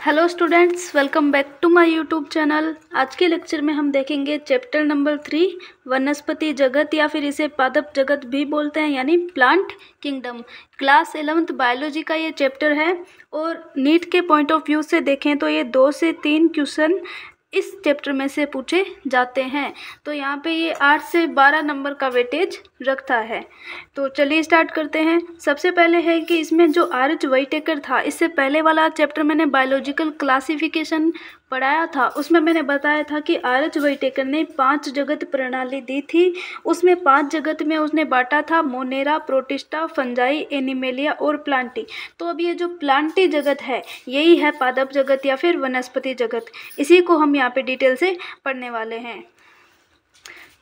Hello students, welcome back to my YouTube channel. आज के lecture में हम देखेंगे चैप्टर नंबर 3 वनस्पति जगत या फिर इसे पादप जगत भी बोलते हैं, यानी plant kingdom. Class 11th biology का ये चैप्टर है और नीट के पॉइंट ऑफ व्यू से देखें तो ये 2 से 3 क्वेश्चन इस चैप्टर में से पूछे जाते हैं। तो यहाँ पे ये 8 से 12 नंबर का वेटेज रखता है। तो चलिए स्टार्ट करते हैं। सबसे पहले है कि इसमें जो आर.एच. व्हाइटेकर था, इससे पहले वाला चैप्टर मैंने बायोलॉजिकल क्लासिफिकेशन पढ़ाया था, उसमें मैंने बताया था कि आर.एच. व्हाइटेकर ने 5 जगत प्रणाली दी थी। उसमें 5 जगत में उसने बांटा था मोनेरा, प्रोटिस्टा, फंजाई, एनिमेलिया और प्लांटी। तो अब ये जो प्लांटी जगत है यही है पादप जगत या फिर वनस्पति जगत। इसी को हम यहाँ पे डिटेल से पढ़ने वाले हैं।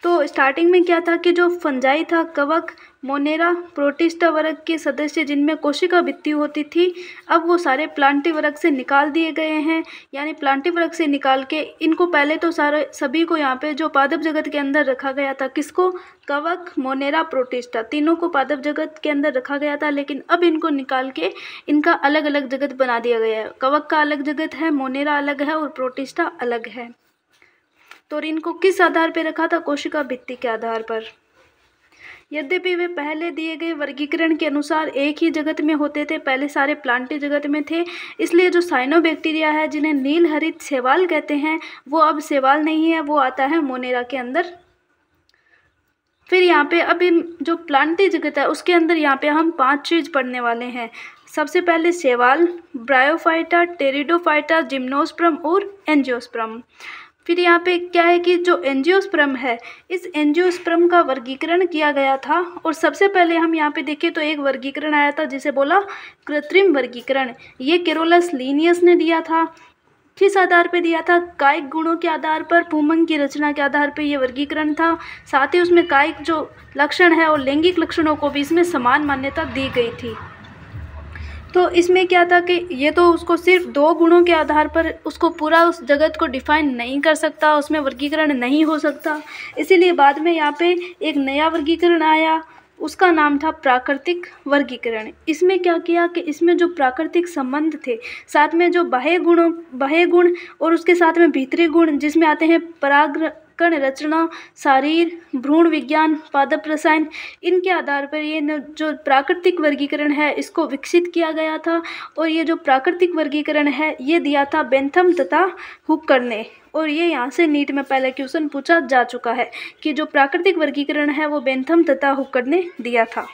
तो स्टार्टिंग में क्या था कि जो फंजाई था, कवक, मोनेरा, प्रोटिस्टा वर्ग के सदस्य जिनमें कोशिका भित्ति होती थी, अब वो सारे प्लांटी वर्ग से निकाल दिए गए हैं। यानी प्लांटी वर्ग से निकाल के इनको पहले तो सभी को यहाँ पे जो पादप जगत के अंदर रखा गया था, किसको? कवक, मोनेरा, प्रोटिस्टा, तीनों को पादप जगत के अंदर रखा गया था। लेकिन अब इनको निकाल के इनका अलग अलग जगत बना दिया गया है। कवक का अलग जगत है, मोनेरा अलग है और प्रोटिस्टा अलग है। तो इनको किस आधार पर रखा था? कोशिका भित्ति के आधार पर। यद्यपि वे पहले दिए गए वर्गीकरण के अनुसार एक ही जगत में होते थे, पहले सारे प्लांटी जगत में थे, इसलिए जो साइनोबैक्टीरिया है जिन्हें नील हरित शैवाल कहते हैं, वो अब शैवाल नहीं है, वो आता है मोनेरा के अंदर। फिर यहाँ पे अब जो प्लांटी जगत है उसके अंदर यहाँ पे हम 5 चीज़ पढ़ने वाले हैं। सबसे पहले शैवाल, ब्रायोफाइटा, टेरिडोफाइटा, जिम्नोस्पर्म और एंजियोस्पर्म। फिर यहाँ पे क्या है कि जो एंजियोस्पर्म है, इस एंजियोस्पर्म का वर्गीकरण किया गया था। और सबसे पहले हम यहाँ पे देखें तो एक वर्गीकरण आया था जिसे बोला कृत्रिम वर्गीकरण। ये केरोलस लीनियस ने दिया था। किस आधार पे दिया था? कायिक गुणों के आधार पर, भूमंड की रचना के आधार पे ये वर्गीकरण था। साथ ही उसमें कायिक जो लक्षण है और लैंगिक लक्षणों को भी इसमें समान मान्यता दी गई थी। तो इसमें क्या था कि ये तो उसको सिर्फ 2 गुणों के आधार पर उसको पूरा उस जगत को डिफाइन नहीं कर सकता, उसमें वर्गीकरण नहीं हो सकता। इसीलिए बाद में यहाँ पे एक नया वर्गीकरण आया, उसका नाम था प्राकृतिक वर्गीकरण। इसमें क्या किया कि इसमें जो प्राकृतिक संबंध थे, साथ में जो बाह्य गुण और उसके साथ में भीतरी गुण जिसमें आते हैं परागकण रचना, शारीर, भ्रूण विज्ञान, पादप रसायन, इनके आधार पर ये जो प्राकृतिक वर्गीकरण है इसको विकसित किया गया था। और ये जो प्राकृतिक वर्गीकरण है ये दिया था बेंथम तथा हुक्कर ने। और ये यहाँ से नीट में पहले क्वेश्चन पूछा जा चुका है कि जो प्राकृतिक वर्गीकरण है वो बेंथम तथा हुक्कर ने दिया था।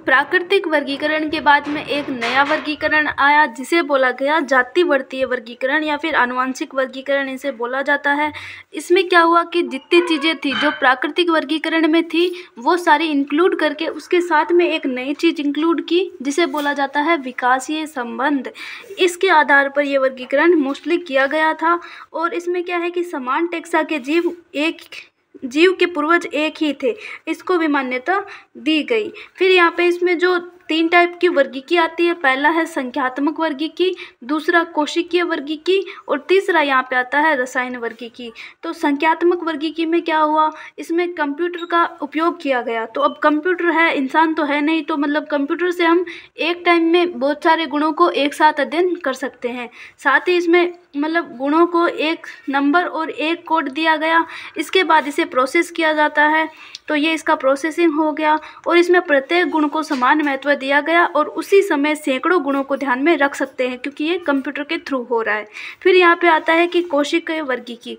प्राकृतिक वर्गीकरण के बाद में एक नया वर्गीकरण आया जिसे बोला गया जातिवर्तीय वर्गीकरण या फिर आनुवंशिक वर्गीकरण इसे बोला जाता है। इसमें क्या हुआ कि जितनी चीज़ें थी जो प्राकृतिक वर्गीकरण में थी वो सारी इंक्लूड करके उसके साथ में एक नई चीज़ इंक्लूड की जिसे बोला जाता है विकासीय संबंध। इसके आधार पर यह वर्गीकरण मोस्टली किया गया था। और इसमें क्या है कि समान टेक्सा के जीव के पूर्वज एक ही थे, इसको भी मान्यता दी गई। फिर यहाँ पे इसमें जो 3 टाइप की वर्गीकी आती है, पहला है संख्यात्मक वर्गीकी, दूसरा कोशिकीय वर्गीकी और तीसरा यहाँ पे आता है रसायन वर्गीकी। तो संख्यात्मक वर्गीकी में क्या हुआ, इसमें कंप्यूटर का उपयोग किया गया। तो अब कंप्यूटर है, इंसान तो है नहीं, तो मतलब कंप्यूटर से हम एक टाइम में बहुत सारे गुणों को एक साथ अध्ययन कर सकते हैं। साथ ही इसमें मतलब गुणों को एक नंबर और एक कोड दिया गया, इसके बाद इसे प्रोसेस किया जाता है। तो ये इसका प्रोसेसिंग हो गया और इसमें प्रत्येक गुण को समान महत्व दिया गया और उसी समय सैकड़ों गुणों को ध्यान में रख सकते हैं क्योंकि ये कंप्यूटर के थ्रू हो रहा है। फिर यहाँ पे आता है कि कोशिकीय वर्गीकी।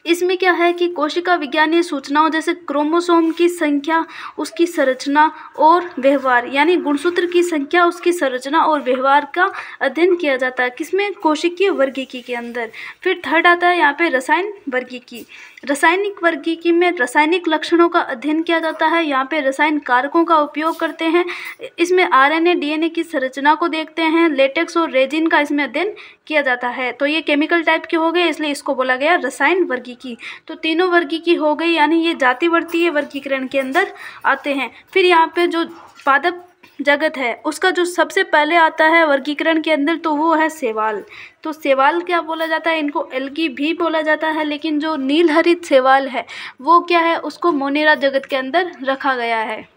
इसमें क्या है कि कोशिका विज्ञानीय सूचनाओं जैसे क्रोमोसोम की संख्या, उसकी संरचना और व्यवहार, यानी गुणसूत्र की संख्या, उसकी संरचना और व्यवहार का अध्ययन किया जाता है। किसमें? कोशिकीय वर्गीकी के अंदर। फिर थर्ड आता है यहाँ पे रसायन वर्गीकी। रासायनिक वर्गीकी में रासायनिक लक्षणों का अध्ययन किया जाता है। यहाँ पे रसायन कारकों का उपयोग करते हैं। इसमें आरएनए, डीएनए की संरचना को देखते हैं। लेटेक्स और रेजिन का इसमें अध्ययन किया जाता है। तो ये केमिकल टाइप के हो गए, इसलिए इसको बोला गया रसायन वर्गीकी। तो तीनों वर्गीकी हो गई, यानी ये जातिवर्तीय वर्गीकरण के अंदर आते हैं। फिर यहाँ पे जो पादप जगत है उसका जो सबसे पहले आता है वर्गीकरण के अंदर तो वो है शैवाल। तो शैवाल क्या बोला जाता है? इनको एल्गी भी बोला जाता है, लेकिन जो नील हरित शैवाल है वो क्या है, उसको मोनेरा जगत के अंदर रखा गया है।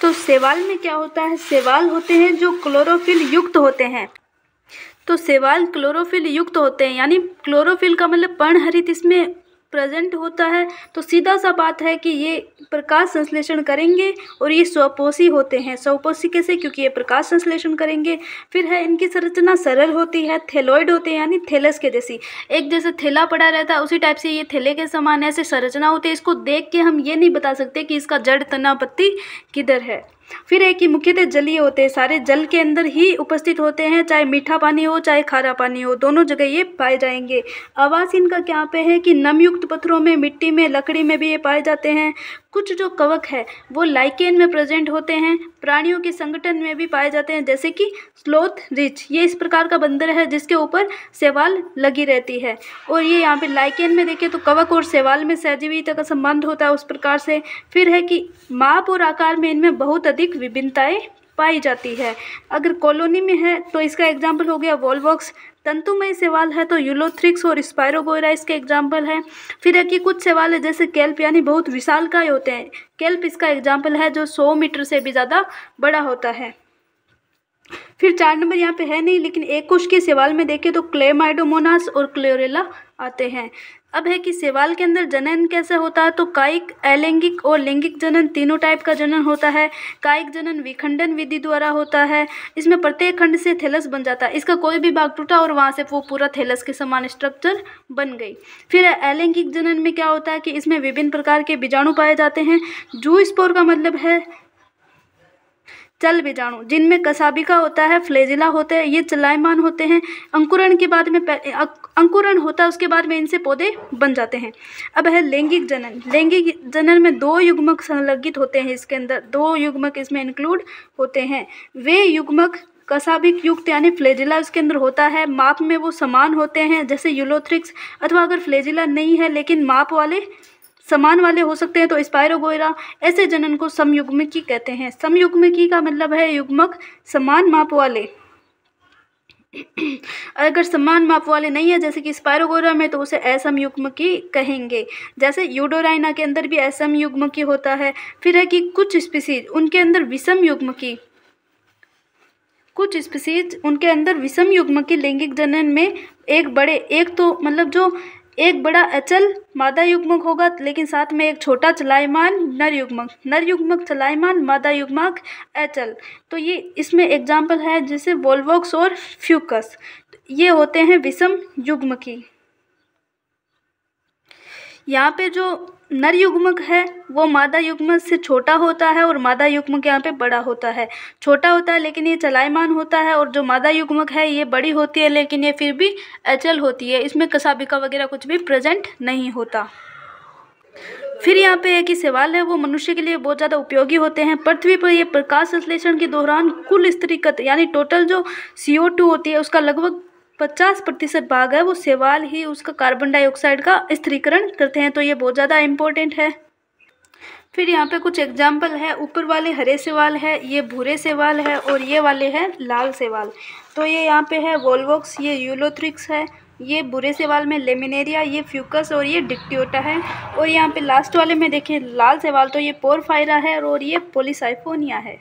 तो शैवाल में क्या होता है? शैवाल होते हैं जो क्लोरोफिल युक्त होते हैं। तो शैवाल क्लोरोफिल युक्त होते हैं, यानी क्लोरोफिल का मतलब पर्णहरित इसमें प्रेजेंट होता है। तो सीधा सा बात है कि ये प्रकाश संश्लेषण करेंगे और ये स्वपोषी होते हैं। स्वपोषी कैसे? क्योंकि ये प्रकाश संश्लेषण करेंगे। फिर है इनकी संरचना सरल होती है, थैलोइड होते हैं, यानी थैलस के जैसी, एक जैसे थैला पड़ा रहता है उसी टाइप से ये थैले के समान ऐसे संरचना होती है। इसको देख के हम ये नहीं बता सकते कि इसका जड़, तना, पत्ती किधर है। फिर है कि मुख्यतः जलीय होते हैं, सारे जल के अंदर ही उपस्थित होते हैं, चाहे मीठा पानी हो चाहे खारा पानी हो, दोनों जगह ये पाए जाएंगे। आवास इनका क्या पे है कि नमयुक्त पत्थरों में, मिट्टी में, लकड़ी में भी ये पाए जाते हैं। कुछ जो कवक है वो लाइकेन में प्रेजेंट होते हैं, प्राणियों के संगठन में भी पाए जाते हैं, जैसे कि स्लोथ रिच, ये इस प्रकार का बंदर है जिसके ऊपर शैवाल लगी रहती है। और ये यहाँ पे लाइकेन में देखें तो कवक और शैवाल में सहजीविता का संबंध होता है उस प्रकार से। फिर है कि माप और आकार में इनमें बहुत अधिक विभिन्नताएं पाई जाती है। अगर कॉलोनी में है तो इसका एग्जाम्पल हो गया वॉलवॉक्स। तंतुमय शैवाल है तो यूलोथ्रिक्स और स्पायरोगोरा इसके एग्जाम्पल है। फिर है कि कुछ शैवाल है जैसे केल्प, यानी बहुत विशालकाय होते हैं, केल्प इसका एग्जाम्पल है जो 100 मीटर से भी ज़्यादा बड़ा होता है। फिर 4 नंबर यहाँ पे है नहीं, लेकिन एक कोश के शैवाल में देखें तो क्लेमाइडोमोनास और क्लोरेला आते हैं। अब है कि शैवाल के अंदर जनन कैसे होता है, तो कायिक, अलैंगिक और लैंगिक जनन तीनों टाइप का जनन होता है। कायिक जनन विखंडन विधि द्वारा होता है, इसमें प्रत्येक खंड से थैलस बन जाता है, इसका कोई भी भाग टूटा और वहाँ से वो पूरा थैलस के समान स्ट्रक्चर बन गई। फिर अलैंगिक जनन में क्या होता है कि इसमें विभिन्न प्रकार के बीजाणु पाए जाते हैं। जूस्पोर का मतलब है चल बीजाणु, जिनमें कसाबिका होता है, फ्लैजिला होते हैं, ये चलायमान होते हैं। अंकुरण के बाद में अंकुरण होता है, उसके बाद में इनसे पौधे बन जाते हैं। अब है लैंगिक जनन। लैंगिक जनन में 2 युग्मक संलगित होते हैं, इसके अंदर 2 युग्मक इसमें इंक्लूड होते हैं। वे युग्मक कसाबिक युक्त यानी फ्लैजिला इसके अंदर होता है, माप में वो समान होते हैं जैसे यूलोथ्रिक्स, अथवा अगर फ्लैजिला नहीं है लेकिन माप वाले समान वाले हो सकते हैं तो स्पायरोगोरा। ऐसे जनन को समयुग्मकी कहते हैं। समयुग्मकी का मतलब है युग्मक समान माप वाले। अगर समान माप वाले नहीं है जैसे कि स्पायरोगोरा में, तो उसे असमयुग्मकी कहेंगे। जैसे यूडोराइना के अंदर भी असमयुग्मकी होता है। फिर है कि कुछ स्पीसीज उनके अंदर विषम युग्मकी, कुछ स्पीसीज उनके अंदर विषम युग्मकी लैंगिक जनन में एक तो मतलब जो एक बड़ा अचल मादा युग्मक होगा, लेकिन साथ में एक छोटा चलायमान नर युग्मक चलायमान, मादा युग्मक अचल। तो ये इसमें एग्जाम्पल है जैसे वोल्वॉक्स और फ्यूकस, ये होते हैं विषम युग्मकी। यहाँ पे जो नर युग्मक है वो मादा युग्मक से छोटा होता है और मादा युग्मक यहाँ पे बड़ा होता है। छोटा होता है लेकिन ये चलायमान होता है, और जो मादा युग्मक है ये बड़ी होती है लेकिन ये फिर भी अचल होती है, इसमें कसाबिका वगैरह कुछ भी प्रेजेंट नहीं होता। फिर यहाँ पे एक ही सवाल है, वो मनुष्य के लिए बहुत ज़्यादा उपयोगी होते हैं। पृथ्वी पर ये प्रकाश संश्लेषण के दौरान कुल स्थिरीकृत यानी टोटल जो CO2 होती है उसका लगभग 50% भाग है वो शैवाल ही उसका कार्बन डाइऑक्साइड का स्थिरीकरण करते हैं, तो ये बहुत ज़्यादा इम्पोर्टेंट है। फिर यहाँ पे कुछ एग्जाम्पल है, ऊपर वाले हरे शैवाल है, ये भूरे शैवाल है और ये वाले हैं लाल शैवाल। तो ये यहाँ पे है वोल्वॉक्स, ये यूलोथ्रिक्स है, ये भूरे शैवाल में लेमिनेरिया, ये फ्यूकस और ये डिक्टियोटा है। और यहाँ पे लास्ट वाले में देखें लाल शैवाल, तो ये पोरफायरा है और ये पॉलीसाइफोनिया है।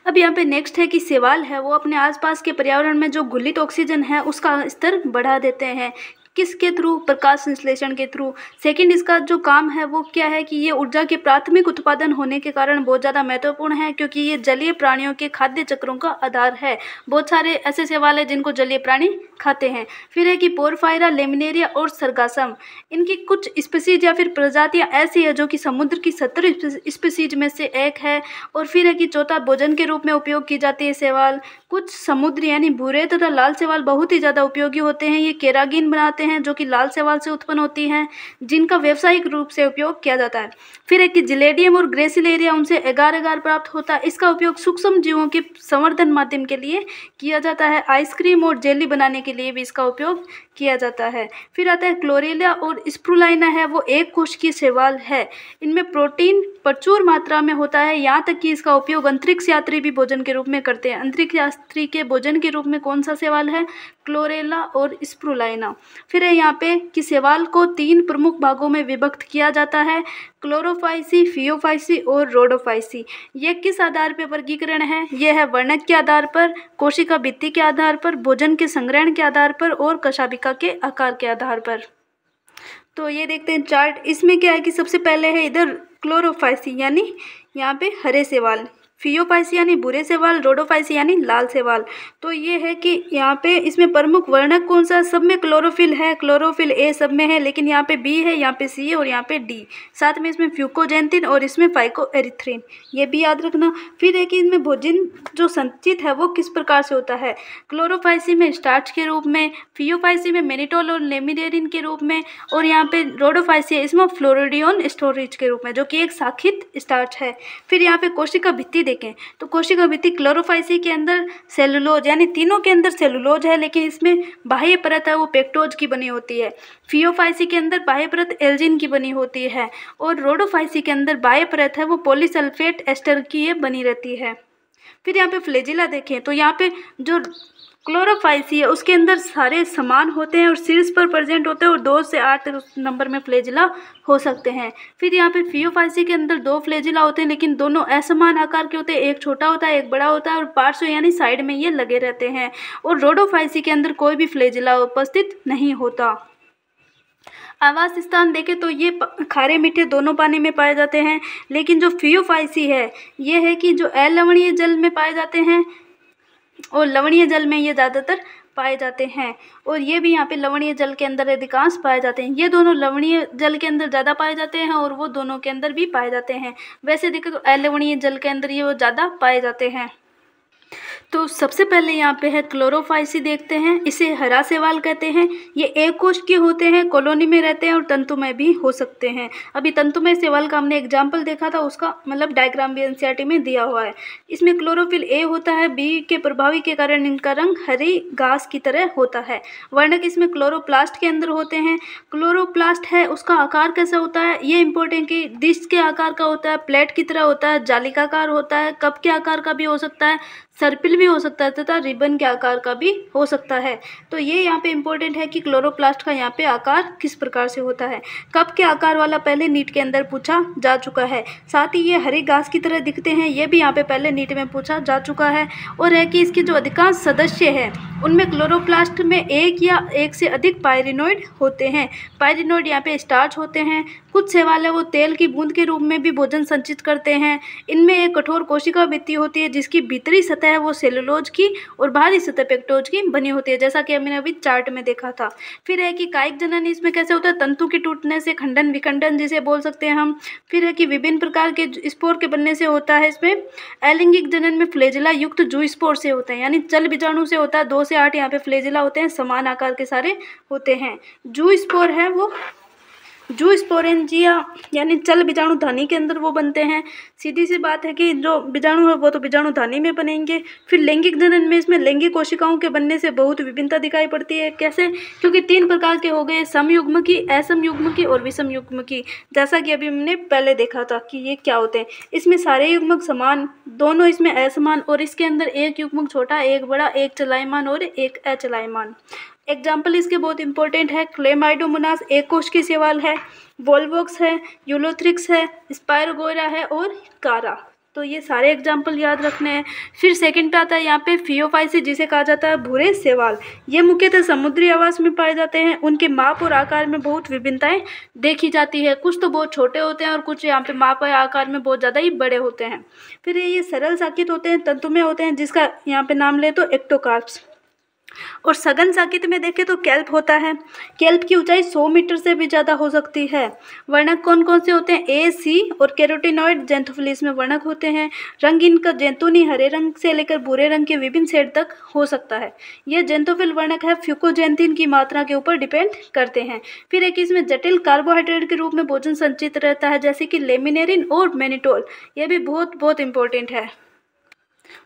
अब यहाँ पे नेक्स्ट है कि शैवाल है वो अपने आसपास के पर्यावरण में जो घुलित ऑक्सीजन है उसका स्तर बढ़ा देते हैं। किसके थ्रू? प्रकाश संश्लेषण के थ्रू। सेकंड, इसका जो काम है वो क्या है कि ये ऊर्जा के प्राथमिक उत्पादन होने के कारण बहुत ज़्यादा महत्वपूर्ण है, क्योंकि ये जलीय प्राणियों के खाद्य चक्रों का आधार है। बहुत सारे ऐसे शैवाल है जिनको जलीय प्राणी खाते हैं। फिर है कि पोरफायरा, लेमिनेरिया और सरगासम, इनकी कुछ स्पीसीज या फिर प्रजातियां ऐसी है जो कि समुद्र की 70 स्पीसीज में से एक है। और फिर है कि चौथा, भोजन के रूप में उपयोग की जाती है शैवाल। कुछ समुद्री यानी भूरे तथा लाल शैवाल बहुत ही ज़्यादा उपयोगी होते हैं। ये केरागिन बनाते हैं जो कि लाल शैवाल से उत्पन्न होती हैं, जिनका व्यावसायिक रूप से उपयोग किया जाता है। फिर है कि जिलेडियम और ग्रेसिलेरिया, उनसे एगार एगार प्राप्त होता है। इसका उपयोग सूक्ष्म जीवों के संवर्धन माध्यम के लिए किया जाता है। आइसक्रीम और जेली बनाने के लिए भी इसका उपयोग किया जाता है। फिर आता है क्लोरेला और स्प्रुलाइना है, वो एक कोशिकीय शैवाल है। इनमें प्रोटीन प्रचुर मात्रा में होता है, यहाँ तक कि इसका उपयोग अंतरिक्ष यात्री भी भोजन के रूप में करते हैं। अंतरिक्ष यात्री के भोजन के रूप में कौन सा शैवाल है? क्लोरेला और स्प्रुलाइना। फिर है यहाँ पे कि शैवाल को 3 प्रमुख भागों में विभक्त किया जाता है, क्लोरोफाइसी, फियोफाइसी और रोडोफाइसी। ये किस आधार पर वर्गीकरण है? ये है वर्णक के आधार पर, कोशिका भित्ति के आधार पर, भोजन के संग्रहण के आधार पर और कशाभिका के आकार के आधार पर। तो ये देखते हैं चार्ट। इसमें क्या है कि सबसे पहले है इधर क्लोरोफाइसी यानी यहाँ पे हरे शैवाल, फियोफाइसी यानी भूरे शैवाल, रोडोफाइसी यानी लाल शैवाल। तो ये है कि यहाँ पे इसमें प्रमुख वर्णक कौन सा? सब में क्लोरोफिल है, क्लोरोफिल ए सब में है, लेकिन यहाँ पे बी है, यहाँ पे सी है और यहाँ पे डी। साथ में इसमें फ्यूकोजेंथिन और इसमें फाइकोएरिथ्रिन, ये भी याद रखना। फिर है कि इनमें भोजन जो संचित है वो किस प्रकार से होता है? क्लोरोफाइसी में स्टार्च के रूप में, फियोफाइसी में मेनिटोल और लेमिनेरिन के रूप में, और यहाँ पे रोडोफाइसी है इसमें फ्लोरिडियन स्टोरेज के रूप में, जो कि एक शाखित स्टार्च है। फिर यहाँ पे कोशिका भित्ति देखें तो कोशिका भित्ति क्लोरोफाइसी के अंदर सेलुलोज यानी तीनों के अंदर सेलुलोज है, लेकिन इसमें बाह्य परत है वो पेक्टोज की बनी होती है। फियोफाइसी के अंदर बाह्य परत एल्जिन की बनी होती है और रोडोफाइसी के अंदर बाह्य परत है वो पॉलीसल्फेट एस्टर की ये बनी रहती है। फिर यहाँ पे फ्लैजिला देखें तो यहाँ पे जो क्लोरोफाइसी है उसके अंदर सारे समान होते हैं और शीर्ष पर प्रेजेंट होते हैं और 2 से 8 नंबर में फ्लैजिला हो सकते हैं। फिर यहाँ पे फियोफाइसी के अंदर 2 फ्लैजिला होते हैं, लेकिन दोनों असमान आकार के होते हैं, एक छोटा होता है एक बड़ा होता है और पार्श्व यानी साइड में ये लगे रहते हैं। और रोडोफाइसी के अंदर कोई भी फ्लैजिला उपस्थित नहीं होता। आवास स्थान देखें तो ये खारे मीठे दोनों पानी में पाए जाते हैं, लेकिन जो फियोफाइसी है ये है कि जो अलवणीय जल में पाए जाते हैं और लवणीय जल में ये ज़्यादातर पाए जाते हैं, और ये भी यहाँ पे लवणीय जल के अंदर अधिकांश पाए जाते हैं। ये दोनों लवणीय जल के अंदर ज़्यादा पाए जाते हैं और वो दोनों के अंदर भी पाए जाते हैं। वैसे देखें तो अलवणीय जल के अंदर ये वो ज़्यादा पाए जाते हैं। तो सबसे पहले यहाँ पे है क्लोरोफाइसी देखते हैं, इसे हरा शैवाल कहते हैं। ये एक कोश के होते हैं, कॉलोनी में रहते हैं और तंतुमय भी हो सकते हैं। अभी तंतुमय शैवाल का हमने एग्जाम्पल देखा था, उसका मतलब डायग्राम भी एनसीईआरटी में दिया हुआ है। इसमें क्लोरोफिल ए होता है, बी के प्रभावी के कारण इनका रंग हरी घास की तरह होता है। वर्णक इसमें क्लोरोप्लास्ट के अंदर होते हैं। क्लोरोप्लास्ट है उसका आकार कैसा होता है ये इंपॉर्टेंट कि डिस्क के आकार का होता है, प्लेट की तरह होता है, जालिकाकार होता है, कप के आकार का भी हो सकता है, सर्पिल भी हो सकता है तथा रिबन के आकार का भी हो सकता है। तो ये यहाँ पे इंपॉर्टेंट है कि क्लोरोप्लास्ट का यहाँ पे आकार किस प्रकार से होता है। कप के आकार वाला पहले नीट के अंदर पूछा जा चुका है। साथ ही ये हरी घास की तरह दिखते हैं, ये भी यहाँ पे पहले नीट में पूछा जा चुका है। और है कि इसके जो अधिकांश सदस्य हैं उनमें क्लोरोप्लास्ट में एक या एक से अधिक पायरिनोइड होते हैं। पायरिनोइड यहाँ पे स्टार्च होते हैं। कुछ शैवाल है वो तेल की बूंद के रूप में भी भोजन संचित करते हैं। इनमें एक कठोर कोशिका भित्ति होती है जिसकी भीतरी सतह है वो सेलुलोज की और बाहरी सतह पेक्टोज की बनी होती है, जैसा कि हमने अभी चार्ट में देखा था। फिर है कि कायिक जनन इसमें कैसे होता है? तंतु के टूटने से खंडन विखंडन जिसे बोल सकते हैं हम। फिर है कि विभिन्न प्रकार के स्पोर के बनने से होता है। इसमें अलैंगिक जनन में फ्लैजिला युक्त जू स्पोर से होते हैं, यानी चल बीजाणु से होता है। 2 से 8 यहाँ पे फ्लैजिला होते हैं, समान आकार के सारे होते हैं। जू स्पोर है वो जू स्पोरेंजिया यानी चल बीजाणु धानी के अंदर वो बनते हैं। सीधी सी बात है कि जो बीजाणु है वो तो बीजाणु धानी में बनेंगे। फिर लैंगिक जनन में इसमें लैंगिक कोशिकाओं के बनने से बहुत विभिन्नता दिखाई पड़ती है। कैसे? क्योंकि 3 प्रकार के हो गए, समयुग्मकी, असमयुग्मकी और विषमयुग्मकी, जैसा कि अभी हमने पहले देखा था कि ये क्या होते हैं। इसमें सारे युग्मक समान, दोनों इसमें असमान, और इसके अंदर एक युग्मक छोटा, एक बड़ा, एक चलायमान और एक अचलायमान। एग्जाम्पल इसके बहुत इंपॉर्टेंट है। क्लेमाइडोमोनास एक कोश की शैवाल है, वोल्वोक्स है, यूलोथ्रिक्स है, स्पायरोगोरा है और कारा। तो ये सारे एग्जाम्पल याद रखने हैं। फिर सेकंड पे आता है यहाँ पे फियोफाइसी, जिसे कहा जाता है भूरे शैवाल। ये मुख्यतः समुद्री आवास में पाए जाते हैं। उनके माप और आकार में बहुत विभिन्नताएं देखी जाती है। कुछ तो बहुत छोटे होते हैं और कुछ यहाँ पे माप और आकार में बहुत ज़्यादा ही बड़े होते हैं। फिर ये सरल साकित होते हैं, तंतुमय होते हैं, जिसका यहाँ पे नाम ले तो एक्टोकार्प्स। और सघन साकित में देखें तो केल्प होता है। केल्प की ऊंचाई 100 मीटर से भी ज़्यादा हो सकती है। वर्णक कौन कौन से होते हैं? ए, सी और कैरोटिनॉइड जेंथोफिलीस में वर्णक होते हैं। रंग इनका जेंतुनी हरे रंग से लेकर भूरे रंग के विभिन्न शेड तक हो सकता है। यह जेंथोफिल वर्णक है, फ्यूकोजेंथिन की मात्रा के ऊपर डिपेंड करते हैं। फिर एक इसमें जटिल कार्बोहाइड्रेट के रूप में भोजन संचित रहता है, जैसे कि लेमिनेरिन और मेनिटोल। यह भी बहुत इंपॉर्टेंट है।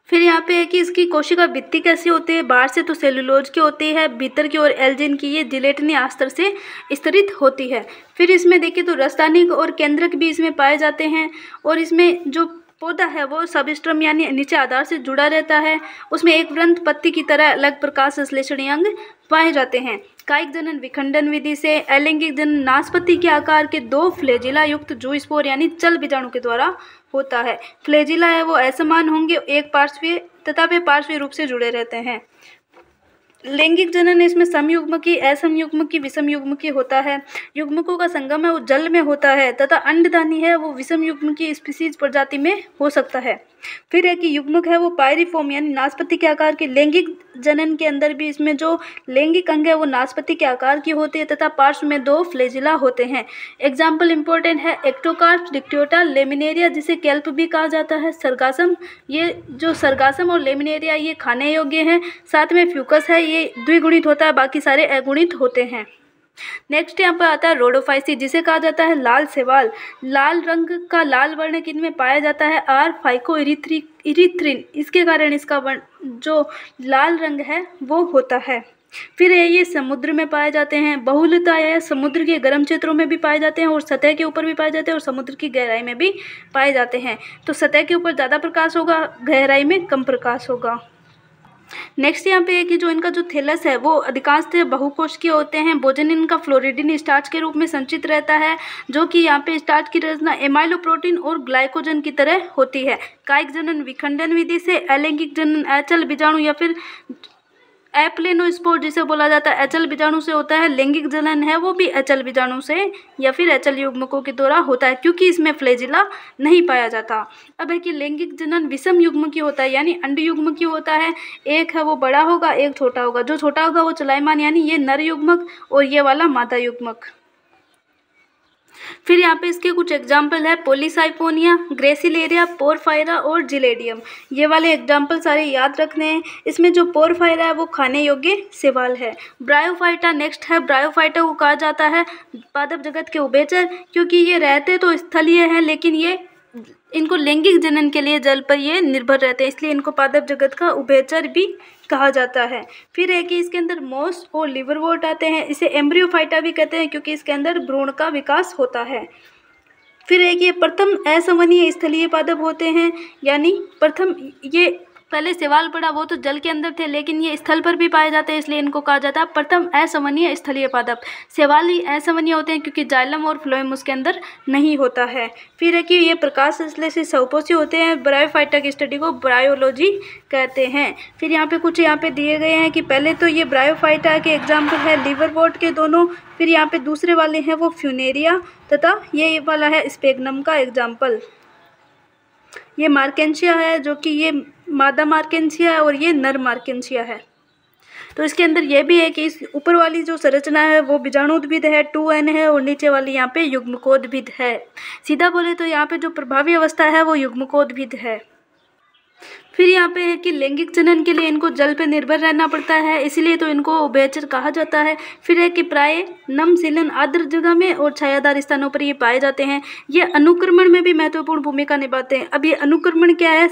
फिर यहाँ पे है कि इसकी कोशिका भित्ति कैसी होती है? बाहर से तो सेलुलोज की होती है, भीतर की ओर एल्जिन की, ये जिलेटिनी आस्तर से स्तरित होती है। फिर इसमें देखिए तो रसदानी और केंद्रक भी इसमें पाए जाते हैं। और इसमें जो पौधा है वो सबस्ट्रम यानी नीचे आधार से जुड़ा रहता है। उसमें एक वृंत पत्ती की तरह अलग प्रकाश संश्लेषणी अंग पाए जाते हैं। कायिक जनन विखंडन विधि से अलैंगिक जनन नाशपाती के आकार के 2 फ्लैजिला युक्त जूस्पोर यानी चल बीजाणु के द्वारा होता है। फ्लैजिला है वो असमान होंगे, एक पार्श्वीय तथा वे पार्श्वीय रूप से जुड़े रहते हैं। लैंगिक जनन इसमें समयुग्मकी, असमयुग्मकी, विषमयुग्मकी होता है। युग्मकों का संगम है वो जल में होता है तथा अंडदानी है वो विषमयुग्मकी स्पीसीज प्रजाति में हो सकता है। फिर है कि युग्मक है वो पायरिफॉर्म यानी नाशपाती के आकार के। लैंगिक जनन के अंदर भी इसमें जो लैंगिक अंग है वो नाशपाती के आकार की होती है तथा पार्श्व में 2 फ्लैजिला होते हैं। एग्जाम्पल इंपॉर्टेंट है एक्टोकार्प, डिक्टियोटा, लेमिनेरिया जिसे कैल्प भी कहा जाता है, सरगासम। ये जो सरगासम और लेमिनेरिया ये खाने योग्य हैं। साथ में फ्यूकस है ये द्विगुणित होता है, बाकी सारे अगुणित होते हैं। नेक्स्ट यहाँ पर आता है रोडोफाइसी जिसे कहा जाता है लाल शैवाल। लाल रंग का लाल वर्ण किनमें पाया जाता है? R phycoerythrin. इसके कारण इसका वर्ण जो लाल रंग है वो होता है। फिर ये समुद्र में पाए जाते हैं। बहुलता है समुद्र के गर्म क्षेत्रों में भी पाए जाते हैं और सतह के ऊपर भी पाए जाते हैं और समुद्र की गहराई में भी पाए जाते हैं। तो सतह के ऊपर ज़्यादा प्रकाश होगा, गहराई में कम प्रकाश होगा। नेक्स्ट यहाँ पे है कि जो इनका जो थैलस है वो अधिकांशतः बहुकोशिकीय होते हैं। भोजन इनका फ्लोरिडीन स्टार्च के रूप में संचित रहता है, जो कि यहाँ पे स्टार्च की रचना एमाइलोप्रोटीन और ग्लाइकोजन की तरह होती है। कायिक जनन विखंडन विधि से, अलैंगिक जनन अचल बीजाणु या फिर एप्लेनोस्पोर जिसे बोला जाता है अचल बीजाणु से होता है। लैंगिक जनन है वो भी अचल बीजाणु से या फिर अचल युग्मकों के द्वारा होता है, क्योंकि इसमें फ्लैजिला नहीं पाया जाता। अब है कि लैंगिक जनन विषम युग्मकीय होता है यानी अंड युग्मकीय होता है। एक है वो बड़ा होगा, एक छोटा होगा। जो छोटा होगा वो चलायमान यानी ये नर युग्मक और ये वाला मादा युग्मक। फिर यहाँ पे इसके कुछ एग्जाम्पल है पॉलीसाइपोनिया, ग्रेसिलेरिया, पोरफायरा और जिलेडियम। ये वाले एग्जाम्पल सारे याद रखने हैं। इसमें जो पोरफायरा है वो खाने योग्य शैवाल है। ब्रायोफाइटा नेक्स्ट है। ब्रायोफाइटा को कहा जाता है पादप जगत के उभयचर, क्योंकि ये रहते तो स्थलीय हैं लेकिन ये इनको लैंगिक जनन के लिए जल पर ये निर्भर रहते हैं, इसलिए इनको पादप जगत का उभयचर भी कहा जाता है। फिर है कि इसके अंदर मोस और लिवरवोर्ट आते हैं। इसे एम्ब्रियोफाइटा भी कहते हैं क्योंकि इसके अंदर भ्रूण का विकास होता है। फिर है कि ये प्रथम असंवहनीय स्थलीय पादप होते हैं, यानी प्रथम ये पहले शैवाल पड़ा वो तो जल के अंदर थे लेकिन ये स्थल पर भी पाए जाते हैं, इसलिए इनको कहा जाता है प्रथम असंवहनीय स्थलीय पादप। शैवाल ही असंवहनीय होते हैं क्योंकि जाइलम और फ्लोएम उसके अंदर नहीं होता है। फिर है कि ये प्रकाश संश्लेषी स्वपोषी होते हैं। ब्रायोफाइटा की स्टडी को ब्रायोलॉजी कहते हैं। फिर यहाँ पे कुछ यहाँ पे दिए गए हैं कि पहले तो ये ब्रायोफाइटा के एग्जाम्पल है लिवरवोर्ट के दोनों। फिर यहाँ पे दूसरे वाले हैं वो फ्यूनेरिया तथा ये वाला है स्पेगनम का एग्जाम्पल। ये मार्केंशिया है जो कि ये मादा मार्केंशिया है और ये नर मार्केंशिया है। तो इसके अंदर ये भी है कि इस ऊपर वाली जो संरचना है वो बीजाणुद्भिद है 2N है और नीचे वाली यहाँ पे युग्मकोद्भिद है। सीधा बोले तो यहाँ पे जो प्रभावी अवस्था है वो युग्मकोद्भिद है। फिर यहाँ पे है कि लैंगिक जनन के लिए इनको जल पे निर्भर रहना पड़ता है, इसीलिए तो इनको उभयचर कहा जाता है। फिर है कि प्राय नम सीलन आर्द्र जगह में और छायादार स्थानों पर ये पाए जाते हैं। ये अनुक्रमण में भी महत्वपूर्ण भूमिका निभाते हैं। अब ये अनुक्रमण क्या है?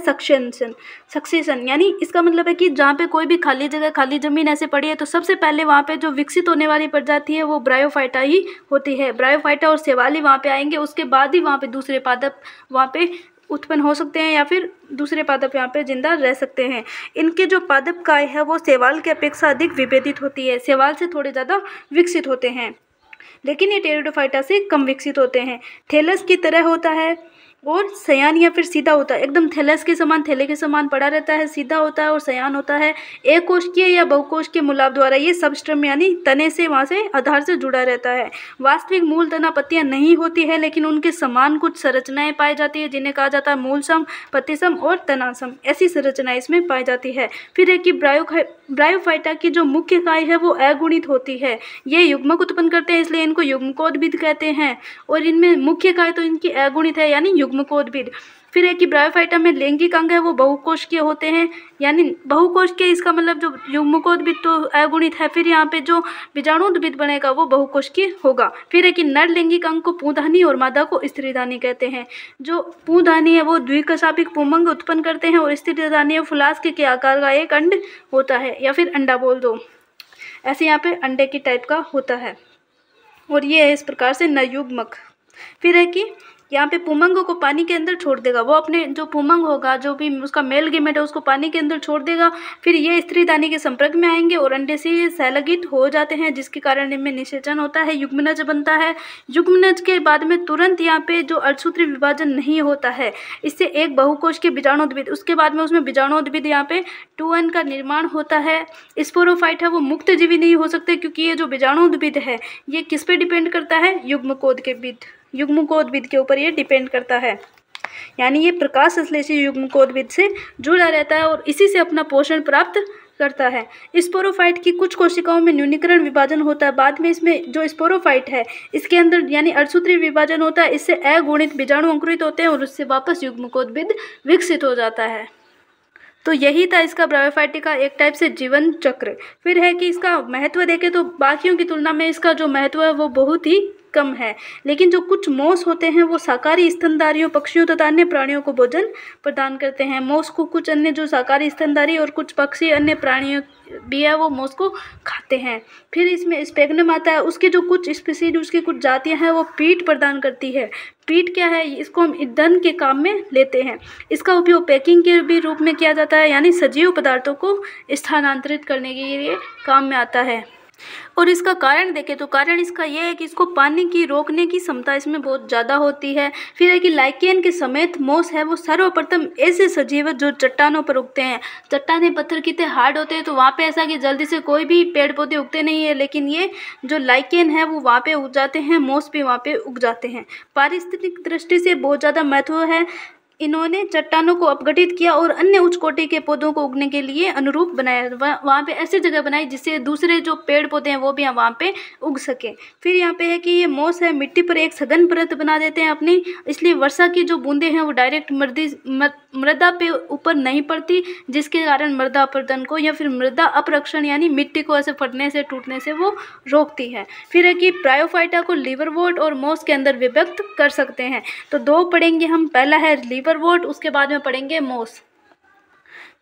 सक्सेशन यानी इसका मतलब है कि जहाँ पे कोई भी खाली जगह खाली जमीन ऐसे पड़ी है तो सबसे पहले वहाँ पे जो विकसित होने वाली प्रजाति है वो ब्रायोफाइटा ही होती है। ब्रायोफाइटा और शैवाल ही वहाँ पे आएंगे, उसके बाद ही वहाँ पे दूसरे पादप वहाँ पे उत्पन्न हो सकते हैं या फिर दूसरे पादप यहाँ पे जिंदा रह सकते हैं। इनके जो पादप काय है वो शैवाल की अपेक्षा अधिक विभेदित होती है। शैवाल से थोड़े ज़्यादा विकसित होते हैं लेकिन ये टेरिडोफाइटा से कम विकसित होते हैं। थैलस की तरह होता है और शयान या फिर सीधा होता है। एकदम थैलस के समान, थैले के समान पड़ा रहता है, सीधा होता है और शयान होता है। एक कोशिकीय या बहुकोशिकीय मूलाभ द्वारा ये सबस्ट्रम यानी तने से वहाँ से आधार से जुड़ा रहता है। वास्तविक मूल तना पत्तियाँ नहीं होती है लेकिन उनके समान कुछ संरचनाएं पाई जाती है जिन्हें कहा जाता है मूलसम, पत्तिसम और तनासम। ऐसी संरचनाएं इसमें पाई जाती है। फिर है कि ब्रायोफाइटा की जो मुख्य काय है वो अगुणित होती है। ये युग्मक उत्पन्न करते हैं इसलिए इनको युग्मकोद्भिद कहते हैं और इनमें मुख्य काय तो इनकी अगुणित है यानी युग्मकोद्भिद। फिर है कि ब्रायोफाइटा में लैंगिक अंग है वो बहुकोशिकीय होते हैं, यानी बहुकोशिकीय इसका मतलब जो युग्मकोद्भिद तो अगुणित है। फिर यहाँ पे जो बीजाणुद्भिद बनेगा वो बहुकोशिकीय होगा। फिर है कि नर लैंगिक अंग को पुंधानी और मादा को स्त्रीधानी कहते हैं। जो पुंधानी है वो द्विकशापिक पुंमंग उत्पन्न करते हैं और स्त्रीधानी फुलास्क के आकार का एक अंड होता है या फिर अंडा बोल दो, ऐसे यहाँ पे अंडे की टाइप का होता है और ये है इस प्रकार से नरयुग्मक। फिर है कि यहाँ पे पुमंग को पानी के अंदर छोड़ देगा, वो अपने जो पुमंग होगा, जो भी उसका मेल गेमेट है, उसको पानी के अंदर छोड़ देगा। फिर ये स्त्री दानी के संपर्क में आएंगे और अंडे से ये सैलगित हो जाते हैं, जिसके कारण इनमें निषेचन होता है, युग्मनज बनता है। युग्मनज के बाद में तुरंत यहाँ पे जो अर्धसूत्री विभाजन नहीं होता है, इससे एक बहुकोश के बीजाणुद्भिद, उसके बाद में उसमें बीजाणुद्भिद यहाँ पे 2n का निर्माण होता है। स्पोरोफाइट है वो मुक्त जीवी नहीं हो सकते, क्योंकि ये जो बीजाणुद्भिद है ये किस पे डिपेंड करता है, युग्मकोद्भिद के ऊपर ये डिपेंड करता है। यानी ये प्रकाश संश्लेषी युग्मकोद्भिद से जुड़ा रहता है और इसी से अपना पोषण प्राप्त करता है। स्पोरोफाइट की कुछ कोशिकाओं में न्यूनीकरण विभाजन होता है, बाद में इसमें जो स्पोरोफाइट है इसके अंदर यानी अर्धसूत्री विभाजन होता है, इससे अगुणित बीजाणु अंकुरित होते हैं और उससे वापस युग्मकोद्भिद विकसित हो जाता है। तो यही था इसका ब्रायोफाइट का एक टाइप से जीवन चक्र। फिर है कि इसका महत्व देखें तो बाकियों की तुलना में इसका जो महत्व है वो बहुत ही कम है, लेकिन जो कुछ मोस होते हैं वो शाकाहारी स्तनधारियों, पक्षियों तथा अन्य प्राणियों को भोजन प्रदान करते हैं। मोस को कुछ अन्य जो शाकाहारी स्तनधारी और कुछ पक्षी अन्य प्राणियों भी है वो मोस को खाते हैं। फिर इसमें स्पेग्नम आता है, उसके जो कुछ स्पीसीज, उसकी कुछ जातियां हैं वो पीट प्रदान करती है। पीट क्या है, इसको हम ईंधन के काम में लेते हैं। इसका उपयोग पैकिंग के भी रूप में किया जाता है, यानी सजीव पदार्थों को स्थानांतरित करने के लिए काम में आता है। और इसका कारण देखें तो कारण इसका यह है कि इसको पानी की रोकने की क्षमता इसमें बहुत ज़्यादा होती है। फिर है कि लाइकेन के समेत मोस है वो सर्वप्रथम ऐसे सजीव जो चट्टानों पर उगते हैं। चट्टानें पत्थर कितने हार्ड होते हैं तो वहाँ पे ऐसा कि जल्दी से कोई भी पेड़ पौधे उगते नहीं है, लेकिन ये जो लाइकेन है वो वहाँ पे उग जाते हैं, मोस भी वहाँ पे उग जाते हैं। पारिस्थितिक दृष्टि से बहुत ज़्यादा महत्व है। इन्होंने चट्टानों को अपघटित किया और अन्य उच्च कोटि के पौधों को उगने के लिए अनुरूप बनाया, वहाँ पे ऐसी जगह बनाई जिससे दूसरे जो पेड़ पौधे हैं वो भी वहाँ पे उग सके। फिर यहाँ पे है कि ये मोस है मिट्टी पर एक सघन परत बना देते हैं अपनी, इसलिए वर्षा की जो बूंदें हैं वो डायरेक्ट मृदा पे ऊपर नहीं पड़ती, जिसके कारण मृदा अपरदन को या फिर मृदा अपरक्षण यानी मिट्टी को ऐसे फटने से टूटने से वो रोकती है। फिर है कि ब्रायोफाइटा को लिवरवोर्ट और मोस के अंदर विभक्त कर सकते हैं। तो दो पढ़ेंगे हम, पहला है लिवरवोर्ट, उसके बाद में पढ़ेंगे मोस।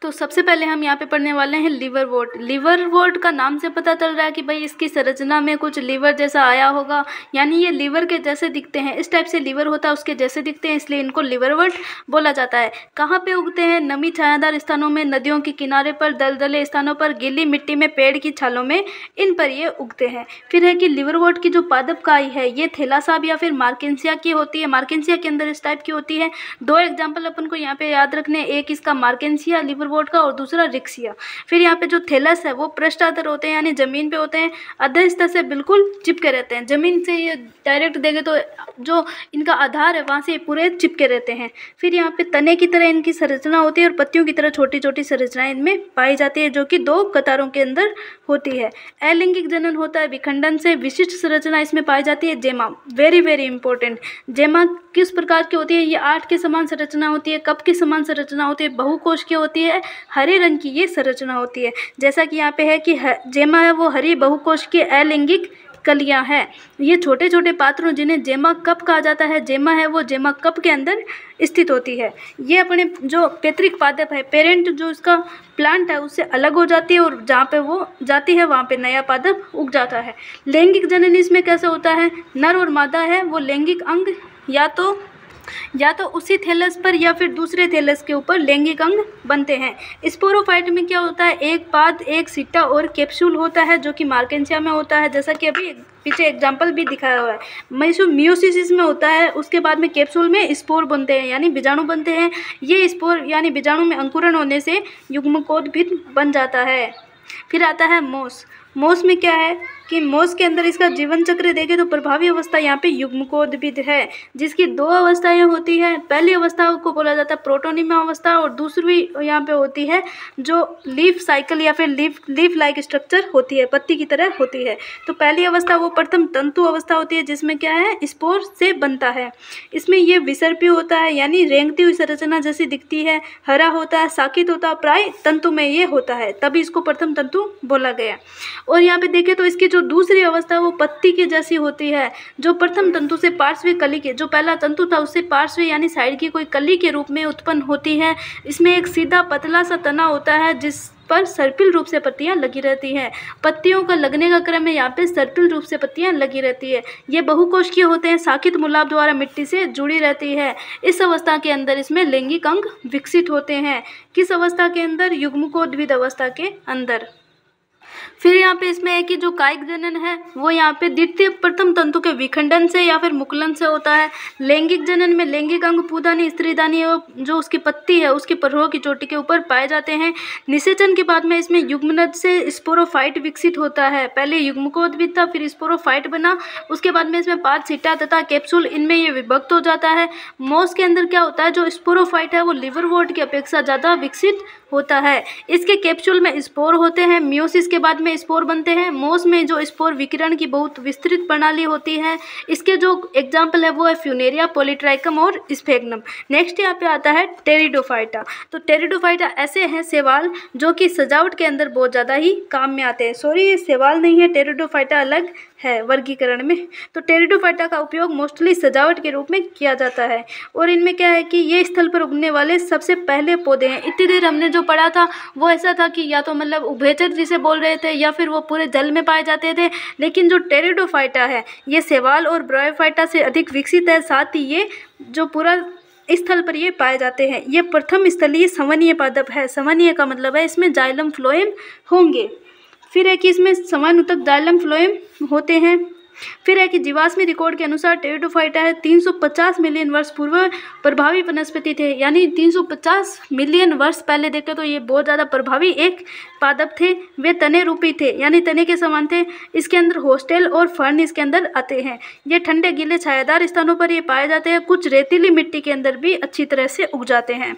तो सबसे पहले हम यहाँ पे पढ़ने वाले हैं लिवरवोर्ट। लिवरवोर्ट का नाम से पता चल रहा है कि भाई इसकी संरचना में कुछ लीवर जैसा आया होगा, यानी ये लीवर के जैसे दिखते हैं, इस टाइप से लीवर होता है उसके जैसे दिखते हैं, इसलिए इनको लिवरवोर्ट बोला जाता है। कहाँ पे उगते हैं, नमी छायादार स्थानों में, नदियों के किनारे पर, दलदले स्थानों पर, गीली मिट्टी में, पेड़ की छालों में, इन पर ये उगते हैं। फिर है कि लिवरवोर्ट की जो पादप काई है ये थैलासाब या फिर मार्केंसिया की होती है, मार्केंसिया के अंदर इस टाइप की होती है। दो एग्जाम्पल अपन को यहाँ पे याद रखने, एक इसका मार्केंसिया लिवरवोर्ट का और दूसरा रिक्सिया। फिर यहाँ पे जो थैलस है वो पृष्ठाधार होते हैं यानी जमीन पे होते हैं, अधस्तर से बिल्कुल चिपके रहते हैं, जमीन से ये डायरेक्ट देखें तो जो इनका आधार है वहाँ से पूरे चिपके रहते हैं। फिर यहाँ पे तने की तरह इनकी संरचना होती है और पत्तियों की तरह छोटी छोटी संरचनाएं इनमें पाई जाती है, जो कि दो कतारों के अंदर होती है। अलैंगिक जनन होता है, विखंडन से विशिष्ट संरचना इसमें पाई जाती है। जेमा, वेरी वेरी इंपॉर्टेंट। जेमा किस प्रकार की होती है, ये 8 के समान संरचना होती है, कप की समान संरचना होती है, बहुकोश की होती है, हरे रंग की ये संरचना होती है। जैसा कि यहाँ पे है कि जेमा है वो हरी बहुकोश के अलैंगिक कलियां हैं। ये छोटे छोटे पात्रों जिन्हें जेमा कप कहा जाता है, जेमा है वो जेमा कप के अंदर स्थित होती है। ये अपने जो पैतृक पादप है, पेरेंट जो इसका प्लांट है उससे अलग हो जाती है और जहाँ पे वो जाती है वहाँ पे नया पादप उग जाता है। लैंगिक जनन इसमें कैसे होता है, नर और मादा है वो लैंगिक अंग या तो उसी थैलस पर या फिर दूसरे थैलस के ऊपर लैंगिक अंग बनते हैं। स्पोरोफाइट में क्या होता है, एक पाद, एक सिट्टा और कैप्सूल होता है, जो कि मार्केंसिया में होता है, जैसा कि अभी पीछे एग्जाम्पल भी दिखाया हुआ है। मियोसिस में होता है, उसके बाद में कैप्सूल में स्पोर बनते हैं यानी बीजाणु बनते हैं। ये स्पोर यानी बीजाणु में अंकुरण होने से युग्मकोद्भिद बन जाता है। फिर आता है मोस। मोस में क्या है कि मोस के अंदर इसका जीवन चक्र देखें तो प्रभावी अवस्था यहाँ पे युग्मकोद्भिद है, जिसकी दो अवस्थाएं होती है। पहली अवस्था को बोला जाता है प्रोटोनिमा अवस्था और दूसरी यहाँ पे होती है जो लीफ साइकिल या फिर लीफ लाइक स्ट्रक्चर होती है, पत्ती की तरह होती है। तो पहली अवस्था वो प्रथम तंतु अवस्था होती है, जिसमें क्या है स्पोर से बनता है। इसमें ये विसर्पी होता है यानी रेंगती हुई संरचना जैसी दिखती है, हरा होता है, साकित होता है, प्राय तंतु में ये होता है, तभी इसको प्रथम तंतु बोला गया। और यहाँ पे देखें तो इसकी जो दूसरी अवस्था वो पत्ती की जैसी होती है, जो प्रथम तंतु से पार्श्वी कली के, जो पहला तंतु था उससे पार्श्वी यानी साइड की कोई कली के रूप में उत्पन्न होती है। इसमें एक सीधा पतला सा तना होता है जिस पर सर्पिल रूप से पत्तियां लगी रहती हैं। पत्तियों का लगने का क्रम में यहाँ पे सर्पिल रूप से पत्तियां लगी रहती है। ये बहुकोशिकीय होते हैं, शाखित मूलाप द्वारा मिट्टी से जुड़ी रहती है। इस अवस्था के अंदर इसमें लैंगिक अंग विकसित होते हैं। किस अवस्था के अंदर? युग्मकोद्भिद अवस्था के अंदर। फिर यहाँ पे इसमें है कि जो कायिक जनन है वो यहाँ पे द्वितीय प्रथम तंतु के विखंडन से या फिर मुकुलन से होता है। लैंगिक जनन में लैंगिक अंग पुंधानी, स्त्रीदानी जो उसकी पत्ती है उसकी परहों की चोटी के ऊपर पाए जाते हैं। निषेचन के बाद में इसमें युग्मनज से स्पोरोफाइट विकसित होता है। पहले युग्मकोद्भिद था, फिर स्पोरोफाइट बना। उसके बाद में इसमें 5 सिट्टा तथा कैप्सूल, इनमें ये विभक्त हो जाता है। मोस के अंदर क्या होता है? जो स्पोरोफाइट है वो लिवरवॉर्ट की अपेक्षा ज़्यादा विकसित होता है। इसके कैप्सूल में स्पोर होते हैं। मियोसिस के बाद में स्पोर बनते हैं। मोस में जो स्पोर विकिरण की बहुत विस्तृत प्रणाली होती है। इसके जो एग्जाम्पल है वो है फ्यूनेरिया, पॉलीट्राइकम और स्फेग्नम। नेक्स्ट यहाँ पे आता है टेरिडोफाइटा। तो टेरिडोफाइटा ऐसे हैं शैवाल जो कि सजावट के अंदर बहुत ज़्यादा ही काम में आते हैं। सॉरी, ये शैवाल नहीं है, टेरिडोफाइटा अलग है वर्गीकरण में। तो टेरिडोफाइटा का उपयोग मोस्टली सजावट के रूप में किया जाता है। और इनमें क्या है कि ये स्थल पर उगने वाले सबसे पहले पौधे हैं। इतनी देर हमने जो पढ़ा था वो ऐसा था कि या तो मतलब उभयचर जिसे बोल रहे थे या फिर वो पूरे जल में पाए जाते थे। लेकिन जो टेरिडोफाइटा है ये शैवाल और ब्रायोफाइटा से अधिक विकसित है। साथ ही ये जो पूरा स्थल पर ये पाए जाते हैं। ये प्रथम स्थलीय संवहनीय पादप है। संवहनीय का मतलब है इसमें जाइलम फ्लोएम होंगे। फिर है कि इसमें समानुतक जाइलम फ्लोएम होते हैं। फिर है कि जीवाश्मी रिकॉर्ड के अनुसार टेरिडोफाइटा है 350 मिलियन वर्ष पूर्व प्रभावी वनस्पति थे। यानी 350 मिलियन वर्ष पहले देखें तो ये बहुत ज़्यादा प्रभावी एक पादप थे। वे तने रूपी थे, यानी तने के समान थे। इसके अंदर होस्टेल और फर्न इसके अंदर आते हैं। ये ठंडे गीले छायादार स्थानों पर ये पाए जाते हैं। कुछ रेतीली मिट्टी के अंदर भी अच्छी तरह से उग जाते हैं।